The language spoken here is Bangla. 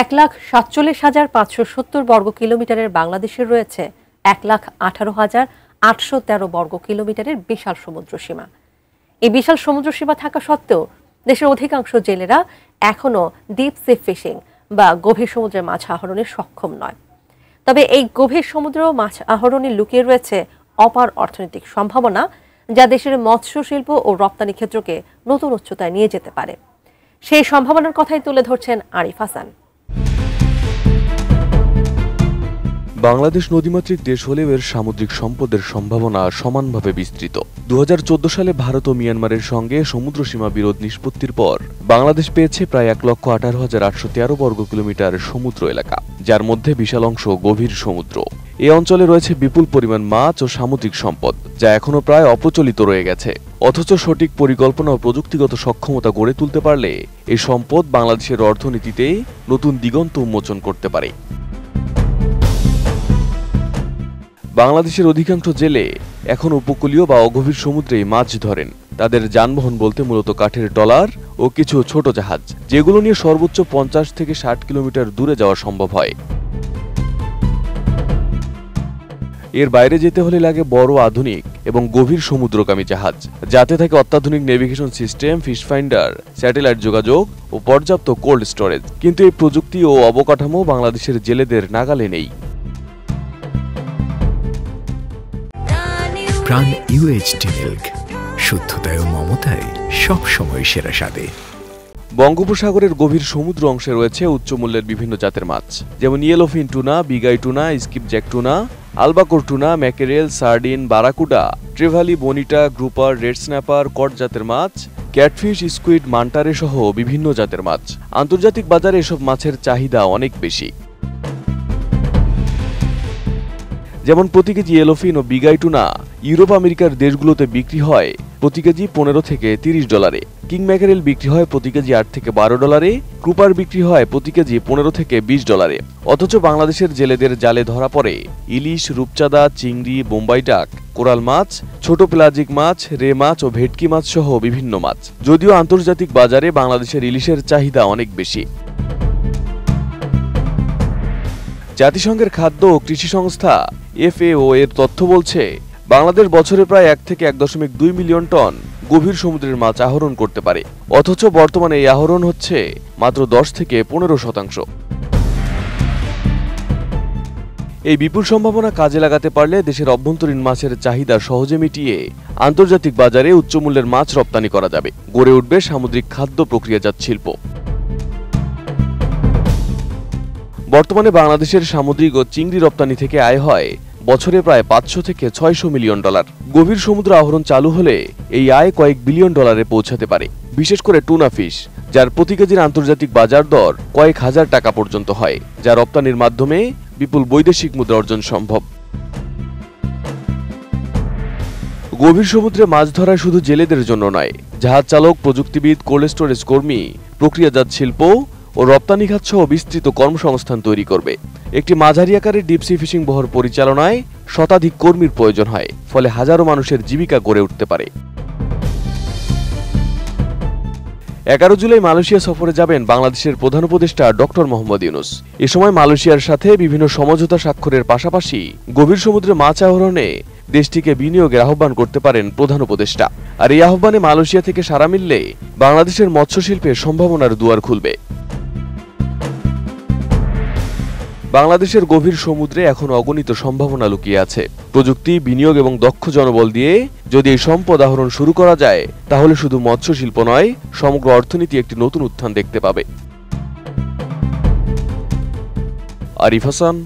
১,৪৭,৫৭০ বর্গ কিলোমিটারের বাংলাদেশের রয়েছে ১,১৮,৮১৩ বর্গ কিলোমিটারের বিশাল সমুদ্র সীমা। এই বিশাল সমুদ্র সীমা থাকা সত্ত্বেও দেশের অধিকাংশ জেলেরা এখনও ডিপ সি ফিশিং বা গভীর সমুদ্রে মাছ আহরণে সক্ষম নয়। তবে এই গভীর সমুদ্র মাছ আহরণে লুকিয়ে রয়েছে অপার অর্থনৈতিক সম্ভাবনা, যা দেশের মৎস্য শিল্প ও রপ্তানি ক্ষেত্রকে নতুন উচ্চতায় নিয়ে যেতে পারে। সেই সম্ভাবনার কথাই তুলে ধরছেন আরিফ হাসান। বাংলাদেশ নদীমাতৃক দেশ হলেও এর সামুদ্রিক সম্পদের সম্ভাবনা সমানভাবে বিস্তৃত। ২০১৪ সালে ভারত ও মিয়ানমারের সঙ্গে সমুদ্র সীমা বিরোধ নিষ্পত্তির পর বাংলাদেশ পেয়েছে প্রায় ১,১৮,৮১৩ বর্গ কিলোমিটার সমুদ্র এলাকা, যার মধ্যে বিশাল অংশ গভীর সমুদ্র। এই অঞ্চলে রয়েছে বিপুল পরিমাণ মাছ ও সামুদ্রিক সম্পদ, যা এখনো প্রায় অপ্রচলিত রয়ে গেছে। অথচ সঠিক পরিকল্পনা ও প্রযুক্তিগত সক্ষমতা গড়ে তুলতে পারলে এই সম্পদ বাংলাদেশের অর্থনীতিতে নতুন দিগন্ত উন্মোচন করতে পারে। বাংলাদেশের অধিকাংশ জেলে এখন উপকূলীয় বা অগভীর সমুদ্রে মাছ ধরেন। তাদের যানবাহন বলতে মূলত কাঠের ট্রলার ও কিছু ছোট জাহাজ, যেগুলো নিয়ে সর্বোচ্চ ৫০ থেকে ৬০ কিলোমিটার দূরে যাওয়া সম্ভব হয়। এর বাইরে যেতে হলে লাগে বড় আধুনিক এবং গভীর সমুদ্রগামী জাহাজ, যাতে থাকে অত্যাধুনিক navigation system, fish finder, satellite যোগাযোগ ও পর্যাপ্ত কোল্ড স্টোরেজ। কিন্তু এই প্রযুক্তি ও অবকাঠামো বাংলাদেশের জেলেদের নাগালে নেই। প্রাণ UHT মিল্ক, শুদ্ধতায় ও মমতায় সবসময় সেরা স্বাদে। বঙ্গোপসাগরের গভীর সমুদ্র অংশে রয়েছে উচ্চমূল্যের বিভিন্ন জাতের মাছ, যেমন yellowfin tuna, bigeye tuna, skipjack tuna, albacore tuna, mackerel, sardine, barracuda, trevally, bonito, grouper, red snapper, cod জাতের মাছ, ক্যাটফিশ, স্কুইড, মান্টারে সহ বিভিন্ন জাতের মাছ। আন্তর্জাতিক বাজারে এসব মাছের চাহিদা অনেক বেশি। যেমন প্রতি কেজি ইয়েলোফিন ও বিগাই টুনা ইউরোপ আমেরিকার দেশগুলোতে বিক্রি হয় প্রতি কেজি $15 থেকে $30, কিং ম্যাকেরেল বিক্রি হয় প্রতি কেজি $8 থেকে $12, ক্রুপার বিক্রি হয় প্রতি কেজি $15 থেকে $20। অথচ বাংলাদেশের জেলেদের জালে ধরা পড়ে ইলিশ, রূপচাঁদা, চিংড়ি, বোম্বাই ডাক, কোরাল মাছ, ছোট পেলাজিক মাছ, রে মাছ ও ভেটকি মাছ সহ বিভিন্ন মাছ। যদিও আন্তর্জাতিক বাজারে বাংলাদেশের ইলিশের চাহিদা অনেক বেশি। জাতিসংঘের খাদ্য ও কৃষি সংস্থা FAO এর তথ্য বলছে, বাংলাদেশ বছরে প্রায় ১ থেকে ১.২ মিলিয়ন টন গভীর সমুদ্রের মাছ আহরণ করতে পারে। অথচ বর্তমানে এই আহরণ হচ্ছে মাত্র ১০ থেকে ১৫%। এই বিপুল সম্ভাবনা কাজে লাগাতে পারলে দেশের অভ্যন্তরীণ মাছের চাহিদা সহজে মিটিয়ে আন্তর্জাতিক বাজারে উচ্চমূল্যের মাছ রপ্তানি করা যাবে। গড়ে উঠবে সামুদ্রিক খাদ্য প্রক্রিয়াজাত শিল্প। বর্তমানে বাংলাদেশের সামুদ্রিক ও চিংড়ি রপ্তানি থেকে আয় হয় বছরে প্রায় $৫০০ থেকে $৬০০ মিলিয়ন। গভীর সমুদ্র আহরণ চালু হলে এই আয় কয়েক বিলিয়ন ডলারে পৌঁছাতে পারে, বিশেষ করে টুনা ফিশ, যার প্রতি কেজির আন্তর্জাতিক বাজার দর কয়েক হাজার টাকা পর্যন্ত হয়, যা রপ্তানির মাধ্যমে বিপুল বৈদেশিক মুদ্রা অর্জন সম্ভব। গভীর সমুদ্রে মাছ ধরা শুধু জেলেদের জন্য নয়, জাহাজ চালক, প্রযুক্তিবিদ, কোল্ড স্টোরেজ কর্মী, প্রক্রিয়াজাত শিল্প ও রপ্তানি খাত সহ বিস্তৃত কর্মসংস্থান তৈরি করবে। একটি মাঝারি আকারের ডিপসি ফিশিং বহর পরিচালনায় শতাধিক কর্মীর প্রয়োজন হয়, ফলে হাজারো মানুষের জীবিকা গড়ে উঠতে পারে। ১১ জুলাই মালয়েশিয়া সফরে যাবেন বাংলাদেশের প্রধান উপদেষ্টা ডক্টর মোহাম্মদ ইউনূস। এ সময় মালয়েশিয়ার সাথে বিভিন্ন সমঝোতা স্বাক্ষরের পাশাপাশি গভীর সমুদ্রে মাছ আহরণে দেশটিকে বিনিয়োগের আহ্বান করতে পারেন প্রধান উপদেষ্টা। আর এই আহ্বানে মালয়েশিয়া থেকে সাড়া মিললে বাংলাদেশের মৎস্য শিল্পের সম্ভাবনার দুয়ার খুলবে। বাংলাদেশের গভীর সমুদ্রে এখন অগণিত সম্ভাবনা লুকিয়ে আছে। প্রযুক্তি, বিনিয়োগ এবং দক্ষ জনবল দিয়ে যদি এই সম্পদ আহরণ শুরু করা যায়, তাহলে শুধু মৎস্য শিল্প নয়, সমগ্র অর্থনীতি একটি নতুন উত্থান দেখতে পাবে। আরিফ হাসান,